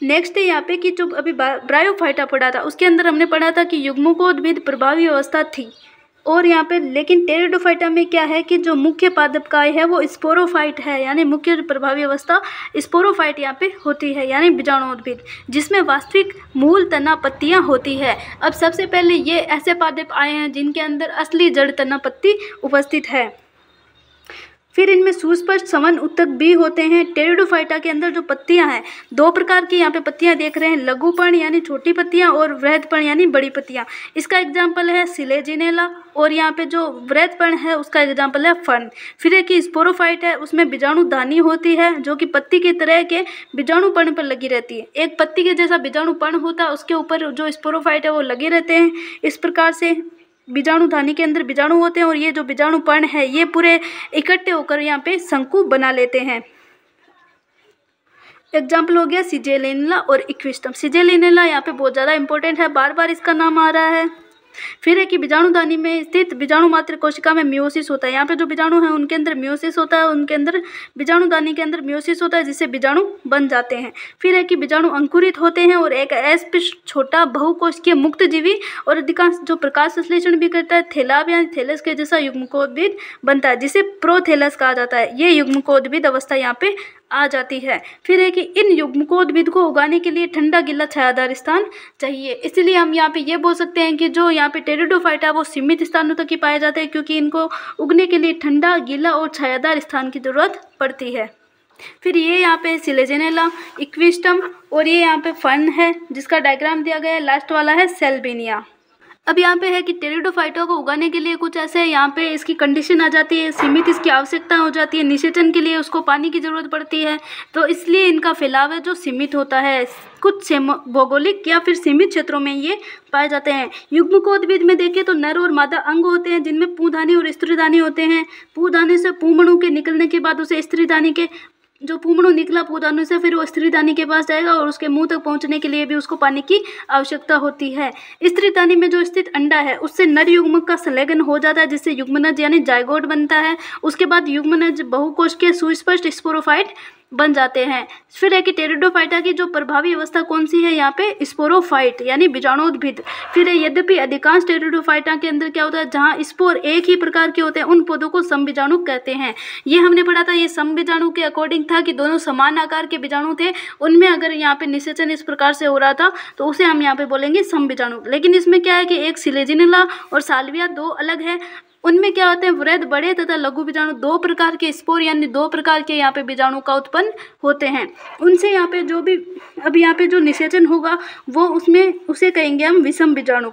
नेक्स्ट है यहाँ पे कि जो अभी ब्रायोफाइटा पढ़ा था उसके अंदर हमने पढ़ा था कि युग्मकोद्भिद प्रभावी अवस्था थी। और यहाँ पे लेकिन टेरिडोफाइटा में क्या है कि जो मुख्य पादप काय है वो स्पोरोफाइट है। यानी मुख्य प्रभावी अवस्था स्पोरोफाइट यहाँ पे होती है, यानी बीजाणुउद्भिद, जिसमें वास्तविक मूल तना पत्तियाँ होती है। अब सबसे पहले ये ऐसे पादप आए हैं जिनके अंदर असली जड़ तना पत्ती उपस्थित है। फिर इनमें सुस्पष्ट संवन उत्तक भी होते हैं। टेरिडोफाइटा के अंदर जो पत्तियां हैं 2 प्रकार की यहाँ पे पत्तियां देख रहे हैं, लघुपर्ण यानी छोटी पत्तियां और वृहदपर्ण यानी बड़ी पत्तियां। इसका एग्जाम्पल है सिलेजिनेला और यहाँ पे जो वृहदपर्ण है उसका एग्जाम्पल है फर्न। फिर है कि स्पोरोफाइट है, उसमें बीजाणुधानी होती है जो कि पत्ती की तरह के बीजाणुपर्ण पर लगी रहती है। एक पत्ती के जैसा बीजाणुपर्ण होता है, उसके ऊपर जो स्पोरोफाइट है वो लगे रहते हैं। इस प्रकार से बीजाणुधानी के अंदर बीजाणु होते हैं और ये जो बीजाणुपर्ण है ये पूरे इकट्ठे होकर यहाँ पे शंकु बना लेते हैं। एग्जाम्पल हो गया सिजेलिनेला और इक्विस्टम। सिजेलिनेला यहाँ पे बहुत ज़्यादा इंपॉर्टेंट है, बार बार इसका नाम आ रहा है। फिर है कि बीजाणुधानी में स्थित बीजाणु मात्र कोशिका में मियोसिस होता है। यहाँ पे जो बीजाणु हैं उनके अंदर मियोसिस होता है, उनके अंदर बीजाणुधानी के अंदर मियोसिस होता है जिससे बीजाणु बन जाते हैं। फिर है कि बीजाणु अंकुरित होते हैं और एक अस्पष्ट छोटा बहुकोशिकीय मुक्त जीवी और अधिकांश जो प्रकाश संश्लेषण भी करता है थैलाब या थैलस के जैसा युग्मकोद्भिद बनता है जिसे प्रोथैलस कहा जाता है। ये युग्मकोद्भिद अवस्था यहाँ पे आ जाती है। फिर है कि इन युग्मकोद्भिद को उगाने के लिए ठंडा गीला छायादार स्थान चाहिए। इसलिए हम यहाँ पे ये बोल सकते हैं कि जो यहाँ पे टेरिडोफाइटा वो सीमित स्थानों तक ही पाए जाते हैं क्योंकि इनको उगने के लिए ठंडा गीला और छायादार स्थान की जरूरत पड़ती है। फिर ये यहाँ पे सिलेजिनेला, इक्विस्टम और ये यहाँ पे फर्न है जिसका डायग्राम दिया गया है। लास्ट वाला है सेल्बिनिया। अब यहाँ पे है कि टेरिडोफाइटा को उगाने के लिए कुछ ऐसे यहाँ पे इसकी कंडीशन आ जाती है, सीमित इसकी आवश्यकता हो जाती है। निषेचन के लिए उसको पानी की ज़रूरत पड़ती है, तो इसलिए इनका फैलाव है जो सीमित होता है। कुछ भौगोलिक या फिर सीमित क्षेत्रों में ये पाए जाते हैं। युग्मकोद्भिद में देखें तो नर और मादा अंग होते हैं जिनमें पुंधानी और स्त्रीदानी होते हैं। पुंधानी से पुंमणु के निकलने के बाद उसे स्त्रीदानी के जो पुंमणु निकला पुंधानी से फिर वो स्त्रीदानी के पास जाएगा और उसके मुंह तक पहुंचने के लिए भी उसको पानी की आवश्यकता होती है। स्त्रीदानी में जो स्थित अंडा है उससे नर युग्मक का संलग्न हो जाता है जिससे युग्मनज यानी जायगोट बनता है। उसके बाद युग्मनज बहुकोशिकीय सुस्पष्ट स्पोरोफाइट बन जाते हैं। फिर है कि टेरिडोफाइटा की जो प्रभावी अवस्था कौन सी है यहाँ पे स्पोरोफाइट यानी बीजाणुउद्भिद। फिर है यद्यपि अधिकांश टेरिडोफाइटा के अंदर क्या होता है जहाँ स्पोर एक ही प्रकार के होते हैं उन पौधों को समबीजाणु कहते हैं। ये हमने पढ़ा था, ये समबीजाणु के अकॉर्डिंग था कि दोनों समान आकार के बीजाणु थे, उनमें अगर यहाँ पे निषेचन इस प्रकार से हो रहा था तो उसे हम यहाँ पे बोलेंगे समबीजाणु। लेकिन इसमें क्या है कि एक सिलेजिनेला और साल्विया 2 अलग है। उनमें क्या होते हैं, वृहद बड़े तथा लघु बीजाणु, दो प्रकार के स्पोर यानी दो प्रकार के यहाँ पे बीजाणु का उत्पन्न होते हैं। उनसे यहाँ पे जो भी अब यहाँ पे जो निषेचन होगा वो उसमें उसे कहेंगे हम विषम बीजाणु।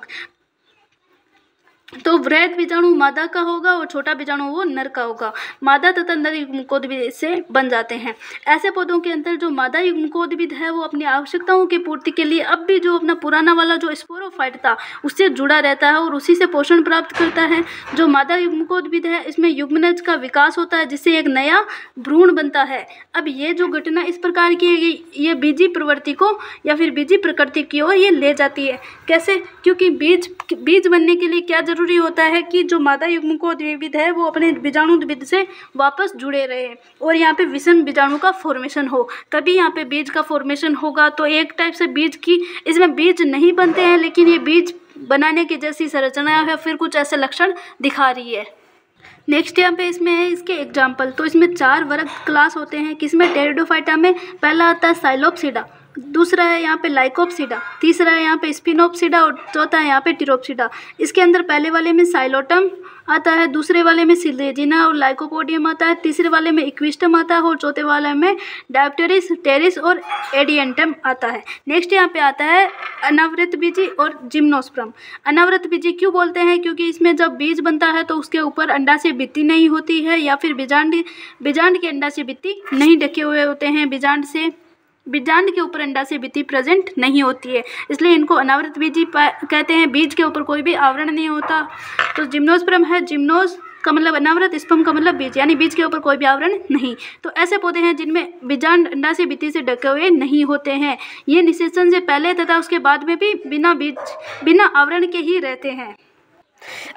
तो वृहद बीजाणु मादा का होगा और छोटा बीजाणु वो नर का होगा। मादा तथा नर युग्मकोद्भिद से बन जाते हैं। ऐसे पौधों के अंदर जो मादा युग्मकोद्भिद है वो अपनी आवश्यकताओं की पूर्ति के लिए अब भी जो अपना पुराना वाला जो स्पोरोफाइट था उससे जुड़ा रहता है और उसी से पोषण प्राप्त करता है। जो मादा युग्मकोद्भिद है इसमें युग्मनज का विकास होता है जिससे एक नया भ्रूण बनता है। अब ये जो घटना इस प्रकार की है ये बीजी प्रवृत्ति को या फिर बीजी प्रकृति की ओर ये ले जाती है। कैसे? क्योंकि बीज बनने के लिए क्या जरूरी होता है कि जो मादा युग्मकोद्भिद है वो अपने बीजाणुद्भिद से वापस जुड़े रहे और यहाँ पे विषम बीजाणु का फॉर्मेशन हो, तभी यहाँ पे बीज का फॉर्मेशन होगा। तो एक टाइप से बीज की इसमें बीज नहीं बनते हैं लेकिन ये बीज बनाने की जैसी संरचना है फिर कुछ ऐसे लक्षण दिखा रही है। नेक्स्ट यहाँ पे इसमें है इसके एग्जाम्पल। तो इसमें 4 वर्ग क्लास होते हैं। किसमें? टेरिडोफाइटा में। पहला आता है साइलोप्सिडा, दूसरा है यहाँ पे लाइकोप्सिडा, तीसरा है यहाँ पे स्पिनोप्सिडा और चौथा है यहाँ पे टिरोप्सिडा। इसके अंदर पहले वाले में साइलोटम आता है, दूसरे वाले में सिलेजिना और लाइकोपोडियम आता है, तीसरे वाले में इक्विस्टम आता है और चौथे वाले में डायप्टेरिस, टेरिस और एडियंटम आता है। नेक्स्ट यहाँ पे आता है अनावृत बीजी और जिम्नोस्पर्म। अनावृत बीजी क्यों बोलते हैं? क्योंकि इसमें जब बीज बनता है तो उसके ऊपर अंडाशय भित्ति नहीं होती है या फिर बीजांड के अंडाशय भित्ति नहीं ढके हुए होते हैं। बीजांड के ऊपर अंडाशय भित्ति प्रेजेंट नहीं होती है, इसलिए इनको अनावृत बीजी कहते हैं। बीज के ऊपर कोई भी आवरण नहीं होता। तो जिम्नोस्पर्म है, जिम्नोस का मतलब अनावृत, स्पर्म का मतलब बीज, यानी बीज के ऊपर कोई भी आवरण नहीं। तो ऐसे पौधे हैं जिनमें बीजांड अंडाशय भित्ति से ढके हुए नहीं होते हैं। ये निषेचन से पहले तथा उसके बाद में भी बिना आवरण के ही रहते हैं।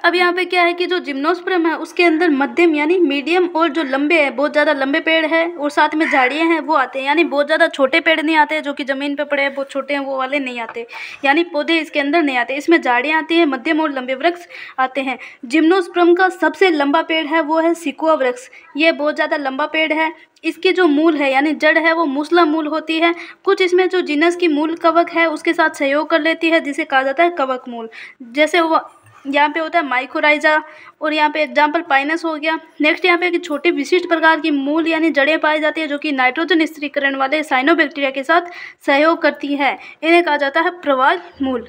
अब यहाँ पे क्या है कि जो जिम्नोस्पर्म है उसके अंदर मध्यम यानी मीडियम और जो लंबे हैं, बहुत ज़्यादा लंबे पेड़ है और साथ में झाड़ियाँ हैं वो आते हैं। यानी बहुत ज़्यादा छोटे पेड़ नहीं आते जो कि ज़मीन पे पड़े हैं बहुत छोटे हैं वो वाले नहीं आते, यानी पौधे इसके अंदर नहीं आते। इसमें झाड़ियाँ आती हैं, मध्यम और लंबे वृक्ष आते हैं। जिम्नोस्पर्म का सबसे लंबा पेड़ है वो है सिकुआ वृक्ष। ये बहुत ज़्यादा लंबा पेड़ है। इसके जो मूल है यानी जड़ है वो मूसला मूल होती है। कुछ इसमें जो जिनस की मूल कवक है उसके साथ सहयोग कर लेती है जिसे कहा जाता है कवक मूल। जैसे वो यहाँ पे होता है माइकोराइजा और यहाँ पे एग्जाम्पल पाइनस हो गया। नेक्स्ट यहाँ पे एक छोटी विशिष्ट प्रकार की मूल यानी जड़ें पाई जाती है जो कि नाइट्रोजन स्थिरीकरण वाले साइनोबैक्टीरिया के साथ सहयोग करती है। इन्हें कहा जाता है प्रवाल मूल।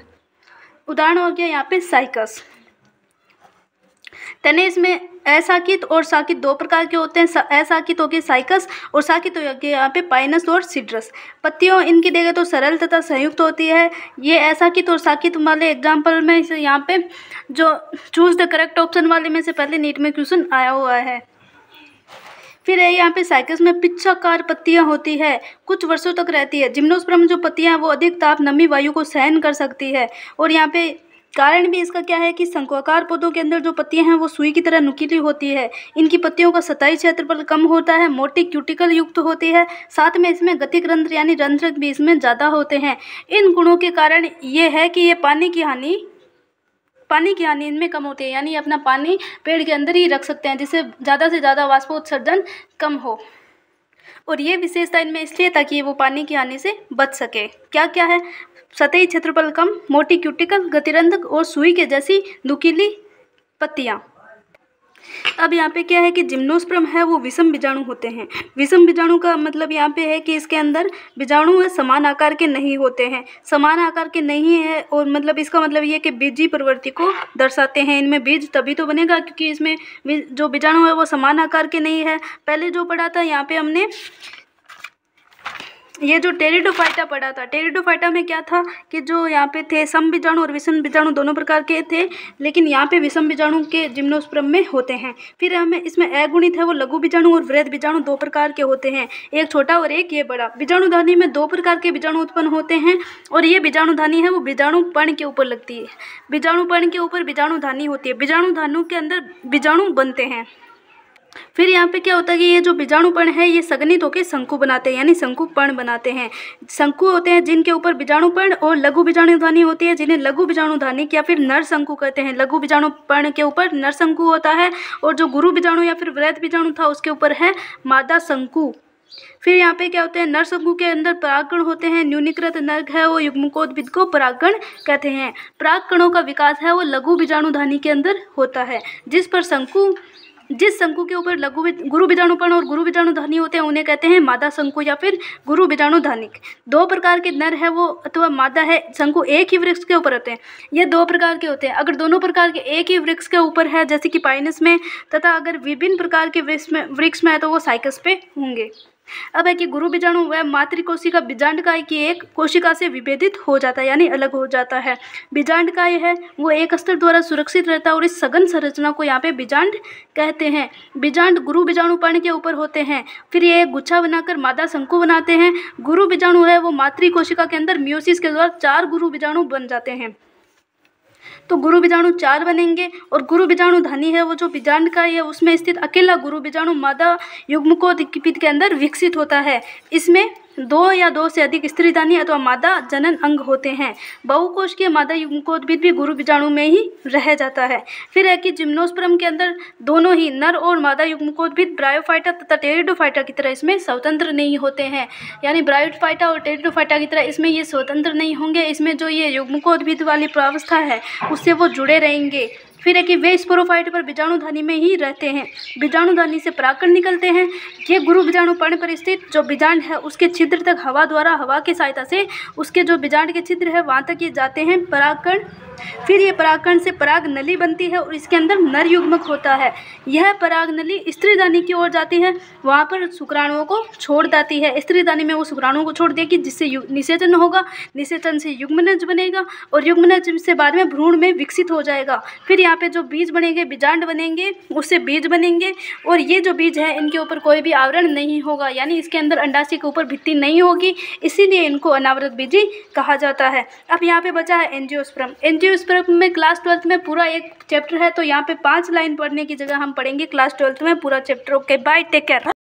उदाहरण हो गया यहाँ पे साइकस। तने इसमें असाकित और साकित दो प्रकार के होते हैं। असाकित हो गए साइकस और साकित हो गए यहाँ पे पाइनस और सिड्रस। पत्तियों इनकी देखें तो सरल तथा संयुक्त होती है। ये असाकित और साकित वाले एग्जाम्पल में इसे यहाँ पे जो चूज द करेक्ट ऑप्शन वाले में से पहले नीट में क्वेश्चन आया हुआ है। फिर है यहाँ पे साइकस में पिच्छाकार पत्तियाँ होती है, कुछ वर्षों तक रहती है। जिम्नोस्पर्म जो पत्तियाँ हैं वो अधिक ताप नमी वायु को सहन कर सकती है। और यहाँ पे कारण भी इसका क्या है कि शंकुआकार पौधों के अंदर जो पत्तियां हैं वो सुई की तरह नुकीली होती है। इनकी पत्तियों का सतही क्षेत्रफल कम होता है, मोटी क्यूटिकल युक्त होती है, साथ में इसमें गतिक रंध्र यानी रंध्र भी इसमें ज़्यादा होते हैं। इन गुणों के कारण ये है कि ये पानी की हानि इनमें कम होती है, यानी अपना पानी पेड़ के अंदर ही रख सकते हैं जिससे ज़्यादा से ज़्यादा वाष्पोत्सर्जन कम हो। और ये विशेषता इनमें इसलिए ताकि वो पानी की हानि से बच सके। क्या क्या है? सतही क्षेत्रफल कम, मोटी क्यूटिकल, गतिरंधक और सुई के जैसी नुकीली पत्तियाँ। अब यहाँ पे क्या है कि जिम्नोस्पर्म है वो विषम बीजाणु होते हैं। विषम बीजाणु का मतलब यहाँ पे है कि इसके अंदर बीजाणु समान आकार के नहीं होते हैं। समान आकार के नहीं है और मतलब इसका मतलब ये कि बीजी प्रवृत्ति को दर्शाते हैं। इनमें बीज तभी तो बनेगा क्योंकि इसमें जो बीजाणु है वो समान आकार के नहीं है। पहले जो पढ़ा था यहाँ पे हमने ये जो टेरिडोफाइटा पढ़ा था, टेरिडोफाइटा में क्या था कि जो यहाँ पे थे सम बीजाणु और विषम बीजाणु दोनों प्रकार के थे, लेकिन यहाँ पे विषम बीजाणु के जिम्नोस्पर्म में होते हैं। फिर हमें इसमें अगुणित है वो लघु बीजाणु और वृहद बीजाणु दो प्रकार के होते हैं, एक छोटा और एक ये बड़ा। बीजाणुधानी में दो प्रकार के बीजाणु उत्पन्न होते हैं और ये बीजाणुधानी है वो बीजाणुपर्ण के ऊपर लगती है। बीजाणुपर्ण के ऊपर बीजाणुधानी होती है। बीजाणुधानु के अंदर बीजाणु बनते हैं। फिर यहाँ पे क्या होता है कि ये जो बीजाणुपर्ण है ये संघनित होकर शंकु बनाते हैं, यानी शंकुपर्ण बनाते हैं। शंकु होते हैं जिनके ऊपर बीजाणुपर्ण और लघु बीजाणुधानी होती है, जिन्हें लघु बीजाणुधानी या फिर नर शंकु कहते हैं। लघु बीजाणुपर्ण के ऊपर नर शंकु होता है और जो गुरु बीजाणु या फिर वृहद बीजाणु था उसके ऊपर है मादा शंकु। फिर यहाँ पे क्या होते हैं, नर शंकु के अंदर परागकण होते हैं, न्यूनीकृत नर है वो युग्मकोद्भिद को परागकण कहते हैं। परागकणों का विकास है वो लघु बीजाणुधानी के अंदर होता है। जिस शंकु के ऊपर गुरु बीजाणुपर्ण और गुरु बीजाणुधानी होते हैं उन्हें कहते हैं मादा शंकु या फिर गुरु बीजाणुधानिक। 2 प्रकार के नर है वो अथवा मादा है शंकु एक ही वृक्ष के ऊपर होते हैं। ये 2 प्रकार के होते हैं। अगर दोनों प्रकार के एक ही वृक्ष के ऊपर है जैसे कि पाइनस में, तथा अगर विभिन्न प्रकार के वृक्ष में है तो वो साइकस पे होंगे। अब है कि गुरु बीजाणु वह मातृकोशिका बीजांडकाय की एक कोशिका से विभेदित हो जाता है यानी अलग हो जाता है। बीजांडकाय है वो एक स्तर द्वारा सुरक्षित रहता है और इस सघन संरचना को यहाँ पे बीजांड कहते हैं। बीजांड गुरु बीजाणुपर्ण के ऊपर होते हैं, फिर ये एक गुच्छा बनाकर मादा शंकु बनाते हैं। गुरु बीजाणु है वो मातृकोशिका के अंदर मियोसिस के द्वारा 4 गुरु बीजाणु बन जाते हैं। तो गुरु बीजाणु 4 बनेंगे और गुरु बीजाणुधानी है वो जो बीजांडकाय है उसमें स्थित अकेला गुरु बीजाणु मादा युग्मकोद्भिद के अंदर विकसित होता है। इसमें 2 या 2 से अधिक स्त्रीधानी अथवा मादा जनन अंग होते हैं। बहुकोशिकीय मादा युग्मकोद्भिद भी गुरु बीजाणु में ही रह जाता है। फिर है कि जिम्नोस्पर्म के अंदर दोनों ही नर और मादा युग्मकोद्भिद ब्रायोफाइटा तथा टेरिडोफाइटा की तरह इसमें स्वतंत्र नहीं होते हैं, यानी ब्रायोफाइटा और टेरिडोफाइटा की तरह इसमें ये स्वतंत्र नहीं होंगे। इसमें जो ये युग्मकोद्भिद वाली प्रावस्था है उससे वो जुड़े रहेंगे। फिर है कि वे स्पोरोफाइट पर बीजाणुधानी में ही रहते हैं। बीजाणुधानी से परागकण निकलते हैं। ये गुरु बीजाणुपर्ण पर स्थित जो बीजांड है उसके छिद्र तक हवा की सहायता से उसके जो बीजांड के छिद्र है वहाँ तक ये जाते हैं परागकण। फिर ये परागकण से पराग नली बनती है और इसके अंदर नर युग्मक होता है। यह पराग नली स्त्रीदानी की ओर जाती है, वहाँ पर शुक्राणुओं को छोड़ देती है। स्त्रीदानी में वो शुक्राणुओं को छोड़ देगी जिससे निषेचन होगा, निषेचन से युग्मनज बनेगा और युग्मनज से बाद में भ्रूण में विकसित हो जाएगा। फिर यहाँ पे जो बीज बनेंगे, बीजांड बनेंगे, उससे बीज बनेंगे और ये जो बीज है इनके ऊपर कोई भी आवरण नहीं होगा, यानी इसके अंदर अंडाशय के ऊपर भित्ति नहीं होगी, इसीलिए इनको अनावृत बीजी कहा जाता है। अब यहाँ पे बचा है एंजियोस्पर्म। एंजियोस्पर्म में क्लास 12th में पूरा एक चैप्टर है, तो यहाँ पे 5 लाइन पढ़ने की जगह हम पढ़ेंगे क्लास 12th में पूरा chapter. Okay bye, take care.